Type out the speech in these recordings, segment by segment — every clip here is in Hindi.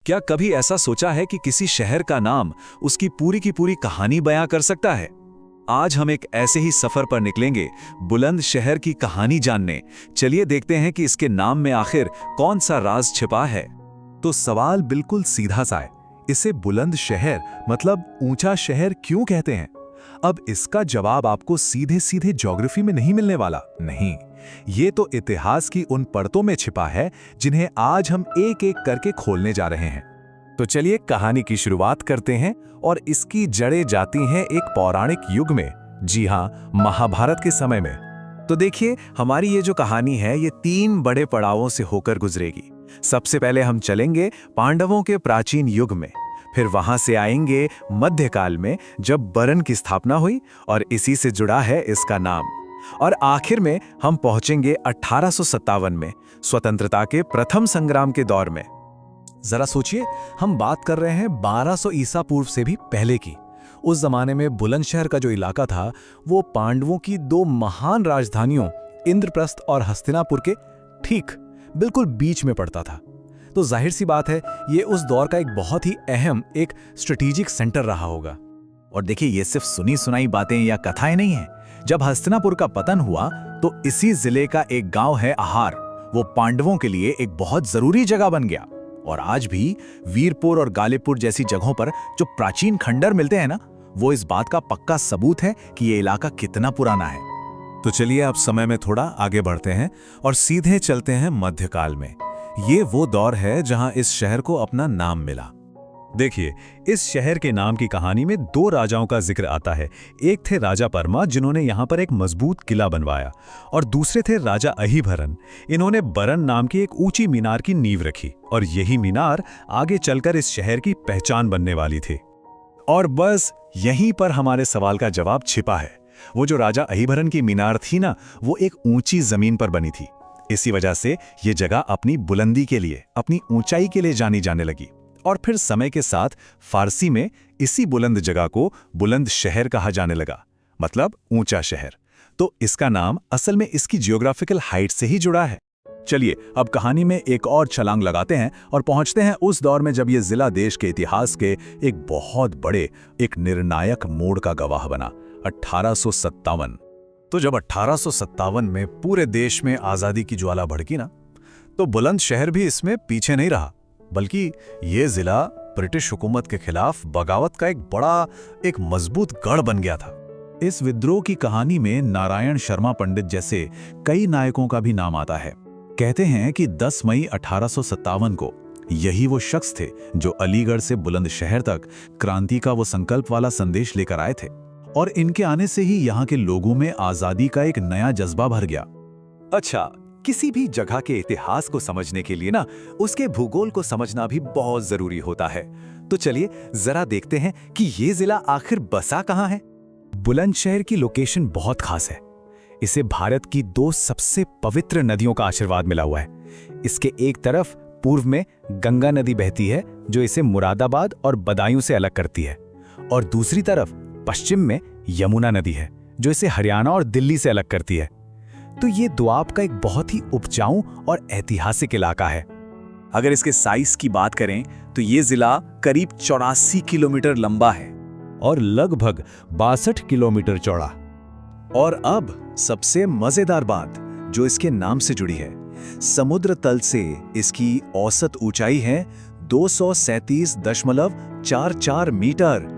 क्या कभी ऐसा सोचा है कि किसी शहर का नाम उसकी पूरी की पूरी कहानी बयां कर सकता है? आज हम एक ऐसे ही सफर पर निकलेंगे, बुलंद शहर की कहानी जानने। चलिए देखते हैं कि इसके नाम में आखिर कौन सा राज छिपा है। तो सवाल बिल्कुल सीधा सा है, इसे बुलंद शहर मतलब ऊंचा शहर क्यों कहते हैं? अब इसका जवाब आपको सीधे सीधे ज्योग्राफी में नहीं मिलने वाला, नहीं। ये तो इतिहास की उन परतों में छिपा है जिन्हें आज हम एक एक करके खोलने जा रहे हैं। तो चलिए कहानी की शुरुआत करते हैं और इसकी जड़ें जाती हैं एक पौराणिक युग में। जी हाँ, महाभारत के समय में। तो देखिए, हमारी ये जो कहानी है ये 3 बड़े पड़ावों से होकर गुजरेगी। सबसे पहले हम चलेंगे पांडवों के प्राचीन युग में, फिर वहां से आएंगे मध्यकाल में जब बरन की स्थापना हुई और इसी से जुड़ा है इसका नाम, और आखिर में हम पहुंचेंगे 1857 में, स्वतंत्रता के प्रथम संग्राम के दौर में। जरा सोचिए, हम बात कर रहे हैं 1200 ईसा पूर्व से भी पहले की। उस जमाने में बुलंदशहर का जो इलाका था वो पांडवों की 2 महान राजधानियों इंद्रप्रस्थ और हस्तिनापुर के ठीक बिल्कुल बीच में पड़ता था। तो जाहिर सी बात है, ये उस दौर का एक बहुत ही अहम एक स्ट्रेटेजिक सेंटर रहा होगा। और देखिए, ये सिर्फ सुनी सुनाई बातें या कथाएं नहीं हैं। जब हस्तिनापुर का पतन हुआ तो इसी जिले का एक गांव है आहार, वो पांडवों के लिए एक बहुत जरूरी जगह बन गया। और आज भी वीरपुर और गालिबपुर जैसी जगहों पर जो प्राचीन खंडर मिलते हैं ना, वो इस बात का पक्का सबूत है कि ये इलाका कितना पुराना है। तो चलिए अब समय में थोड़ा आगे बढ़ते हैं और सीधे चलते हैं मध्यकाल में। ये वो दौर है जहां इस शहर को अपना नाम मिला। देखिए, इस शहर के नाम की कहानी में 2 राजाओं का जिक्र आता है। एक थे राजा परमा, जिन्होंने यहाँ पर एक मजबूत किला बनवाया, और दूसरे थे राजा अहिभरन। इन्होंने बरन नाम की एक ऊंची मीनार की नींव रखी, और यही मीनार आगे चलकर इस शहर की पहचान बनने वाली थी। और बस यहीं पर हमारे सवाल का जवाब छिपा है। वो जो राजा अहिभरन की मीनार थी ना, वो एक ऊंची जमीन पर बनी थी। इसी वजह से ये जगह अपनी बुलंदी के लिए, अपनी ऊंचाई के लिए जानी जाने लगी। और फिर समय के साथ फारसी में इसी बुलंद जगह को बुलंद शहर कहा जाने लगा, मतलब ऊंचा शहर। तो इसका नाम असल में इसकी जियोग्राफिकल हाइट से ही जुड़ा है। चलिए अब कहानी में एक और छलांग लगाते हैं और पहुंचते हैं उस दौर में जब यह जिला देश के इतिहास के एक बहुत बड़े, एक निर्णायक मोड़ का गवाह बना, 1857। तो जब 1857 में पूरे देश में आजादी की ज्वाला भड़की ना, तो बुलंद शहर भी इसमें पीछे नहीं रहा, बल्कि ये जिला ब्रिटिश हुकूमत के खिलाफ बगावत का एक बड़ा, एक मजबूत गढ़ बन गया था। इस विद्रोह की कहानी में नारायण शर्मा पंडित जैसे कई नायकों का भी नाम आता है। कहते हैं कि 10 मई 1857 को यही वो शख्स थे जो अलीगढ़ से बुलंदशहर तक क्रांति का वो संकल्प वाला संदेश लेकर आए थे, और इनके आने से ही यहाँ के लोगों में आजादी का एक नया जज्बा भर गया। अच्छा, किसी भी जगह के इतिहास को समझने के लिए ना, उसके भूगोल को समझना भी बहुत जरूरी होता है। तो चलिए जरा देखते हैं कि ये जिला आखिर बसा कहाँ है। बुलंदशहर की लोकेशन बहुत खास है। इसे भारत की 2 सबसे पवित्र नदियों का आशीर्वाद मिला हुआ है। इसके एक तरफ पूर्व में गंगा नदी बहती है जो इसे मुरादाबाद और बदायूं से अलग करती है, और दूसरी तरफ पश्चिम में यमुना नदी है जो इसे हरियाणा और दिल्ली से अलग करती है। तो ये द्वीप का एक बहुत ही उपजाऊ और ऐतिहासिक इलाका है। अगर इसके साइज की बात करें तो ये जिला करीब 84 किलोमीटर लंबा है और लगभग 62 किलोमीटर चौड़ा। और अब सबसे मजेदार बात जो इसके नाम से जुड़ी है, समुद्र तल से इसकी औसत ऊंचाई है 237.44 मीटर।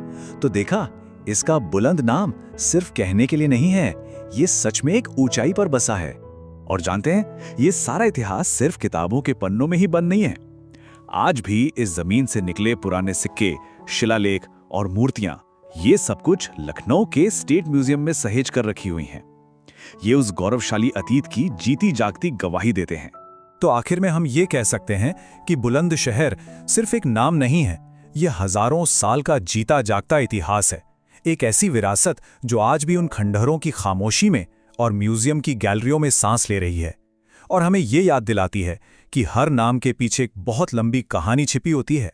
तो देखा, इसका बुलंद नाम सिर्फ कहने के लिए नहीं है, ये सच में एक ऊंचाई पर बसा है। और जानते हैं, ये सारा इतिहास सिर्फ किताबों के पन्नों में ही बंद नहीं है। आज भी इस जमीन से निकले पुराने सिक्के, शिलालेख और मूर्तियां, ये सब कुछ लखनऊ के स्टेट म्यूजियम में सहेज कर रखी हुई हैं। ये उस गौरवशाली अतीत की जीती जागती गवाही देते हैं। तो आखिर में हम ये कह सकते हैं कि बुलंद शहर सिर्फ एक नाम नहीं है, यह हजारों साल का जीता जागता इतिहास है। एक ऐसी विरासत जो आज भी उन खंडहरों की खामोशी में और म्यूजियम की गैलरियों में सांस ले रही है, और हमें ये याद दिलाती है कि हर नाम के पीछे एक बहुत लंबी कहानी छिपी होती है।